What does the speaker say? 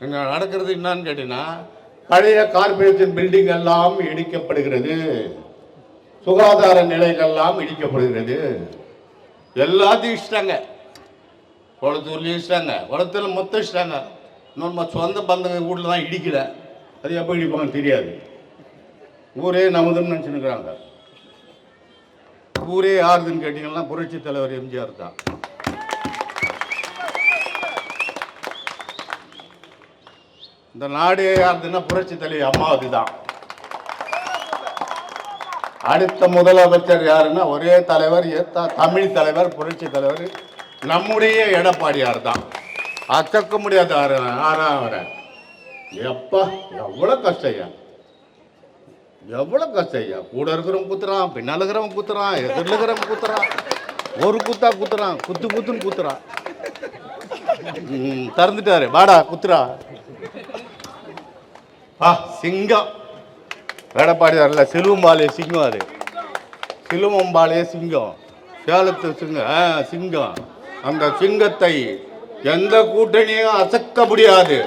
இங்கே நடக்கிறது என்னன்னு கேட்டீங்கன்னா, பழைய கார்பரேஷன் பில்டிங் எல்லாம் இடிக்கப்படுகிறது, சுகாதார நிலையங்கள்லாம் இடிக்கப்படுகிறது. எல்லாத்தையும் இஷ்டாங்க, குளத்தூர்லேயும் இஷ்டாங்க, குளத்தில் மொத்தம் இஷ்டாங்க. நம்ம சொந்த பந்தங்க வீட்டில் தான் இடிக்கல, அது எப்போ இடிப்பாங்க தெரியாது. ஊரே நமதுன்னு நினச்சினுக்கிறாங்க. ஊரே யாருதுன்னு கேட்டிங்கன்னா புரட்சி தலைவர் எம்ஜிஆர் தான். இந்த நாடே யாருதுன்னா புரட்சி தலைவர் அம்மாவது தான். அடுத்த முதலமைச்சர் யாருன்னா ஒரே தலைவர், தமிழ் தலைவர், புரட்சி தலைவர் நம்முடைய எடப்பாடியார் தான். அச்சக்க முடியாது ஆறாவரை. எப்பா எவ்வளோ கஷ்டம் ஐயா, எவ்வளோ கஷ்டம் ஐயா. கூட இருக்கிறவன் குத்துறான், பின்னால் இருக்கிறவன் குத்துறான், எதிரில் இருக்கிறவன் குத்துறான், ஒரு குத்தா குத்துறான், குத்துன்னு குத்துறான். திறந்துட்டாரு, வாடா குத்துறா. சிங்கம் எடப்பாடியார்ல, செல்வம்பாளைய சிங்கம். அது செல்வம்பாளைய சிங்கம், சேலத்து சிங்கம். அந்த சிங்கத்தை எந்த கூட்டணியும் அசைக்க முடியாது.